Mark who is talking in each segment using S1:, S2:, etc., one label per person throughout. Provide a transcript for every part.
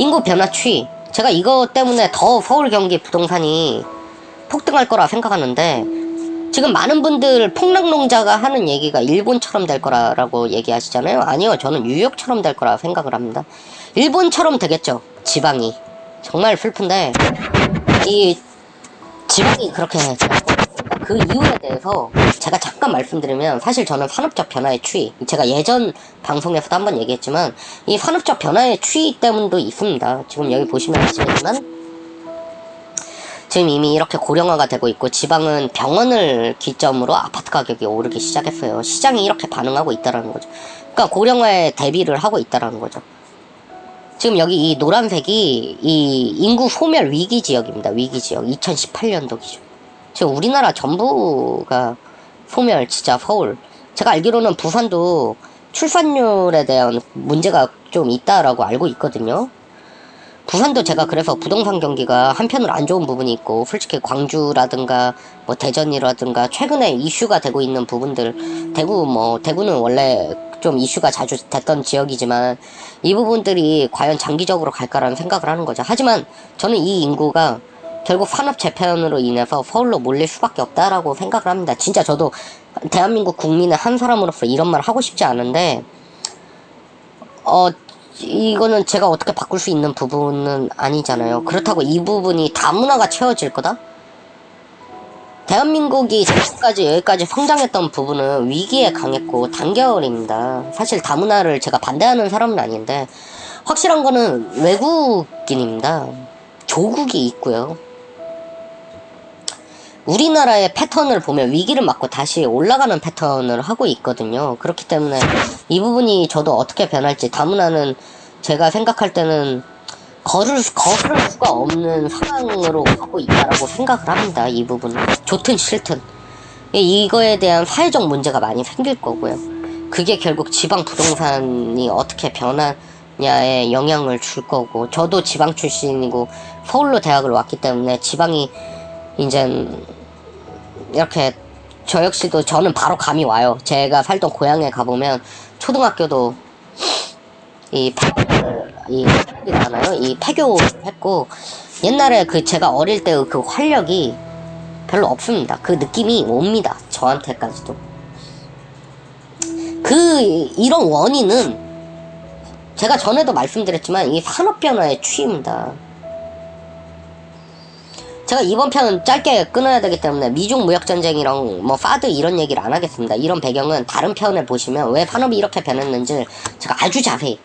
S1: 인구 변화 추이. 제가 이것 때문에 더 서울 경기 부동산이 폭등할 거라 생각하는데, 지금 많은 분들 폭락농자가 하는 얘기가 일본처럼 될 거라고 얘기하시잖아요. 아니요, 저는 뉴욕처럼 될 거라 생각을 합니다. 일본처럼 되겠죠, 지방이. 정말 슬픈데 이 지방이 그렇게 그 이유에 대해서 제가 잠깐 말씀드리면, 사실 저는 산업적 변화의 추이, 제가 예전 방송에서도 한번 얘기했지만 이 산업적 변화의 추이 때문도 있습니다. 지금 여기 보시면 아시겠지만 지금 이미 이렇게 고령화가 되고 있고, 지방은 병원을 기점으로 아파트 가격이 오르기 시작했어요. 시장이 이렇게 반응하고 있다라는 거죠. 그러니까 고령화에 대비를 하고 있다라는 거죠. 지금 여기 이 노란색이 이 인구 소멸 위기 지역입니다. 위기 지역. 2018년도 기준. 지금 우리나라 전부가 소멸, 진짜 서울. 제가 알기로는 부산도 출산율에 대한 문제가 좀 있다라고 알고 있거든요. 부산도 제가 그래서 부동산 경기가 한편으로 안 좋은 부분이 있고, 솔직히 광주라든가 뭐 대전이라든가 최근에 이슈가 되고 있는 부분들, 대구는 원래 좀 이슈가 자주 됐던 지역이지만 이 부분들이 과연 장기적으로 갈까라는 생각을 하는 거죠. 하지만 저는 이 인구가 결국 산업 재편으로 인해서 서울로 몰릴 수밖에 없다라고 생각을 합니다. 진짜 저도 대한민국 국민의 한 사람으로서 이런 말 하고 싶지 않은데, 이거는 제가 어떻게 바꿀 수 있는 부분은 아니잖아요. 그렇다고 이 부분이 다문화가 채워질 거다? 대한민국이 지금까지 여기까지 성장했던 부분은 위기에 강했고 단결입니다. 사실 다문화를 제가 반대하는 사람은 아닌데, 확실한 거는 외국인입니다. 조국이 있고요. 우리나라의 패턴을 보면 위기를 맞고 다시 올라가는 패턴을 하고 있거든요. 그렇기 때문에 이 부분이 저도 어떻게 변할지, 다문화는 제가 생각할 때는 거스를 수가 없는 상황으로 가고 있다라고 생각을 합니다. 이 부분은 좋든 싫든 이거에 대한 사회적 문제가 많이 생길 거고요. 그게 결국 지방 부동산이 어떻게 변하냐에 영향을 줄 거고, 저도 지방 출신이고 서울로 대학을 왔기 때문에 지방이 이젠 이렇게, 저 역시도 저는 바로 감이 와요. 제가 살던 고향에 가보면 초등학교도 이 폐교를 했고, 옛날에 제가 어릴 때 그 활력이 별로 없습니다. 그 느낌이 옵니다. 저한테까지도. 이런 원인은 제가 전에도 말씀드렸지만 이 산업 변화의 추이입니다. 제가 이번 편 짧게 끊어야 되기 때문에 미중 무역전쟁이랑 뭐 사드 이런 얘기를 안 하겠습니다. 이런 배경은 다른 편을 보시면 왜 산업이 이렇게 변했는지 제가 아주 자세히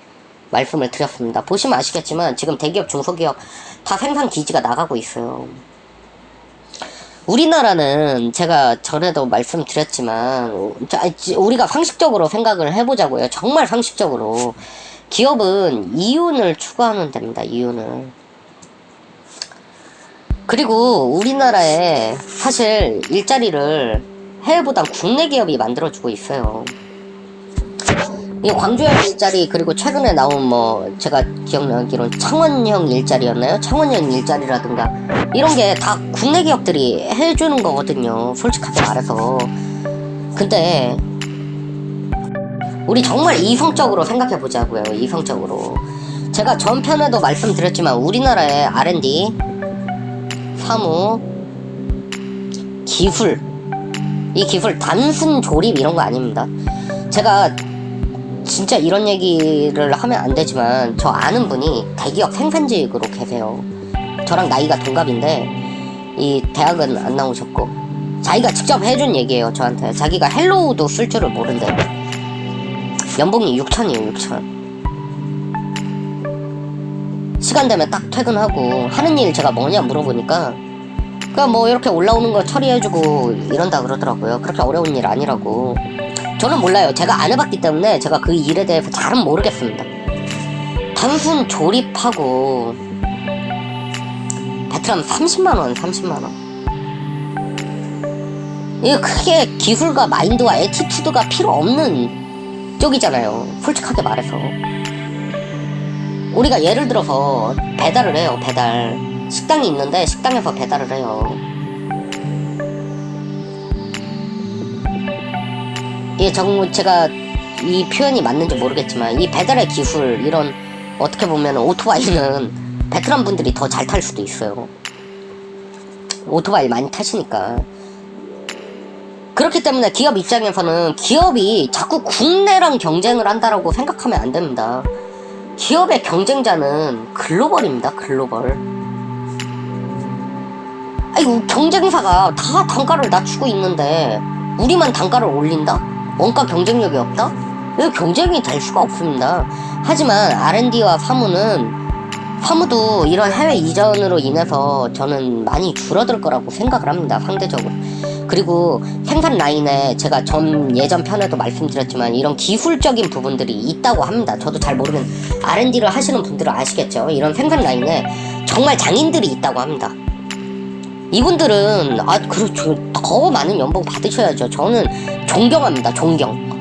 S1: 말씀을 드렸습니다. 보시면 아시겠지만 지금 대기업, 중소기업 다 생산 기지가 나가고 있어요. 우리나라는 제가 전에도 말씀드렸지만, 우리가 상식적으로 생각을 해보자고요. 정말 상식적으로. 기업은 이윤을 추구하면 됩니다. 이윤을. 그리고 우리나라에 사실 일자리를 해외보단 국내 기업이 만들어주고 있어요. 이 광주형 일자리, 그리고 최근에 나온 제가 기억나기로는 창원형 일자리였나요? 창원형 일자리라든가 이런 게 다 국내 기업들이 해주는 거거든요. 솔직하게 말해서. 근데 우리 정말 이성적으로 생각해 보자고요. 이성적으로. 제가 전편에도 말씀드렸지만 우리나라의 R&D, 사무, 기술, 이 기술 단순 조립 이런 거 아닙니다. 제가 진짜 이런 얘기를 하면 안 되지만 저 아는 분이 대기업 생산직으로 계세요. 저랑 나이가 동갑인데 이 대학은 안 나오셨고, 자기가 직접 해준 얘기예요. 저한테 자기가 헬로우도 쓸 줄을 모른대요. 연봉이 6천이에요. 6천. 시간 되면 딱 퇴근하고 하는 일 제가 뭐냐 물어보니까 그냥 뭐 이렇게 올라오는 거 처리해주고 이런다 그러더라고요. 그렇게 어려운 일 아니라고. 저는 몰라요. 제가 안 해봤기 때문에 제가 그 일에 대해서 잘은 모르겠습니다. 단순 조립하고 베트남 30만원 30만원. 이게 크게 기술과 마인드와 애티튜드가 필요 없는 쪽이잖아요. 솔직하게 말해서. 우리가 예를 들어서 배달을 해요. 배달. 식당이 있는데 식당에서 배달을 해요. 이게 제가 이 표현이 맞는지 모르겠지만 이 배달의 기술, 이런 어떻게 보면 오토바이는 베트남 분들이 더 잘 탈 수도 있어요. 오토바이 많이 타시니까. 그렇기 때문에 기업 입장에서는 기업이 자꾸 국내랑 경쟁을 한다라고 생각하면 안 됩니다. 기업의 경쟁자는 글로벌입니다. 글로벌. 아이고, 경쟁사가 다 단가를 낮추고 있는데 우리만 단가를 올린다? 원가 경쟁력이 없다? 이거 경쟁이 될 수가 없습니다. 하지만 R&D와 사무도 이런 해외 이전으로 인해서 저는 많이 줄어들 거라고 생각을 합니다. 상대적으로. 그리고 생산 라인에 제가 예전 편에도 말씀드렸지만 이런 기술적인 부분들이 있다고 합니다. 저도 잘 모르는 R&D를 하시는 분들은 아시겠죠. 이런 생산 라인에 정말 장인들이 있다고 합니다. 이분들은 그렇죠. 더 많은 연봉 받으셔야죠. 저는 존경합니다. 존경.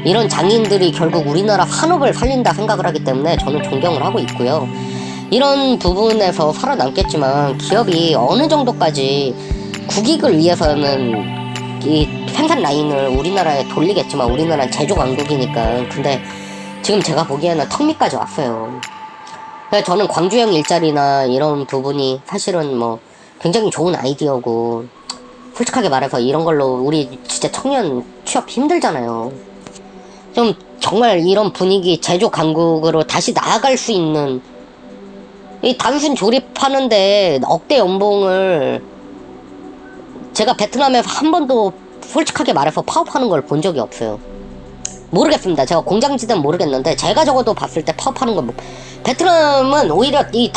S1: 이런 장인들이 결국 우리나라 산업을 살린다 생각을 하기 때문에 저는 존경을 하고 있고요. 이런 부분에서 살아남겠지만 기업이 어느 정도까지 국익을 위해서는 이 생산 라인을 우리나라에 돌리겠지만 우리나라는 제조 강국이니까. 근데 지금 제가 보기에는 턱밑까지 왔어요. 저는 광주형 일자리나 이런 부분이 사실은 뭐 굉장히 좋은 아이디어고, 솔직하게 말해서 이런 걸로 우리 진짜 청년 취업 힘들잖아요. 좀 정말 이런 분위기, 제조 강국으로 다시 나아갈 수 있는, 이 단순 조립하는데 억대 연봉을 제가 베트남에서 한 번도 솔직하게 말해서 파업하는 걸 본 적이 없어요. 모르겠습니다. 제가 공장지대는 모르겠는데 제가 적어도 봤을 때 파업하는 건 베트남은 오히려 이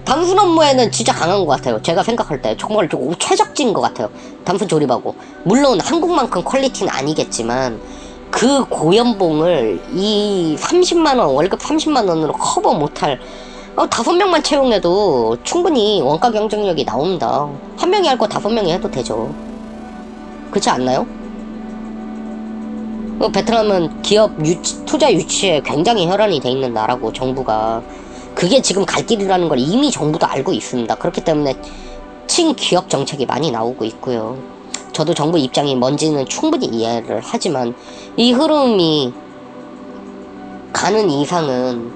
S1: 단순 업무에는 진짜 강한 것 같아요. 제가 생각할 때 정말 좀 최적지인 것 같아요. 단순 조립하고. 물론 한국만큼 퀄리티는 아니겠지만 그 고연봉을 이 30만원, 월급 30만원으로 커버 못할 5명만 채용해도 충분히 원가 경쟁력이 나옵니다. 한 명이 할 거 5명이 해도 되죠. 그렇지 않나요? 베트남은 기업 투자 유치에 굉장히 혈안이 돼 있는 나라고, 정부가. 그게 지금 갈 길이라는 걸 이미 정부도 알고 있습니다. 그렇기 때문에 친기업 정책이 많이 나오고 있고요. 저도 정부 입장이 뭔지는 충분히 이해를 하지만 이 흐름이 가는 이상은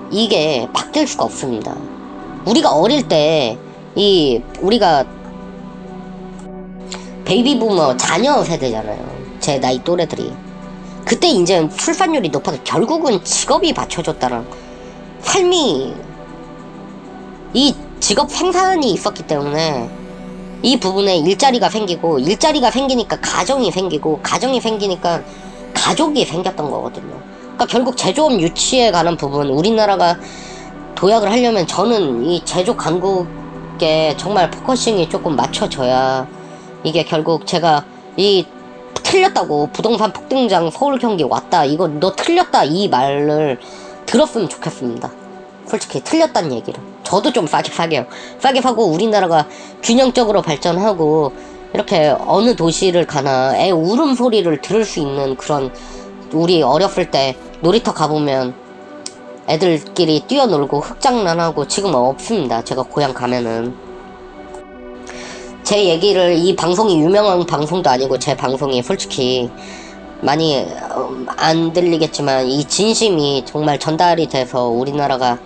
S1: 이게 바뀔 수가 없습니다. 우리가 어릴 때 우리가 베이비부머 자녀 세대잖아요. 제 나이 또래들이. 그때 이제 출산율이 높아서 결국은 직업이 받쳐줬다는, 삶이, 이 직업 생산이 있었기 때문에 이 부분에 일자리가 생기고, 일자리가 생기니까 가정이 생기고, 가정이 생기니까 가족이 생겼던 거거든요. 그러니까 결국 제조업 유치에 관한 부분, 우리나라가 도약을 하려면 저는 이 제조 강국에 정말 포커싱이 조금 맞춰져야, 이게 결국 제가 틀렸다고, 부동산 폭등장 서울 경기 왔다, 이거 너 틀렸다 이 말을 들었으면 좋겠습니다. 솔직히 틀렸다는 얘기를. 저도 좀 싸게 사고 우리나라가 균형적으로 발전하고 이렇게 어느 도시를 가나 애 울음소리를 들을 수 있는 그런, 우리 어렸을 때 놀이터 가보면 애들끼리 뛰어놀고 흙장난하고 지금은 없습니다. 제가 고향 가면은. 제 얘기를, 이 방송이 유명한 방송도 아니고 제 방송이 솔직히 많이 안 들리겠지만 이 진심이 정말 전달이 돼서 우리나라가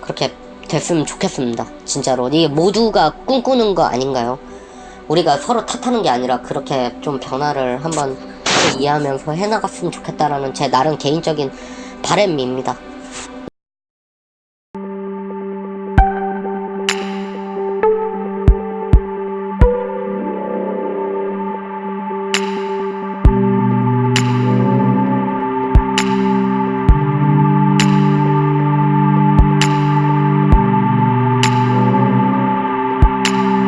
S1: 그렇게 됐으면 좋겠습니다. 진짜로. 이 모두가 꿈꾸는 거 아닌가요? 우리가 서로 탓하는 게 아니라 그렇게 좀 변화를 한번 이해하면서 해나갔으면 좋겠다라는 제 나름 개인적인 바람입니다.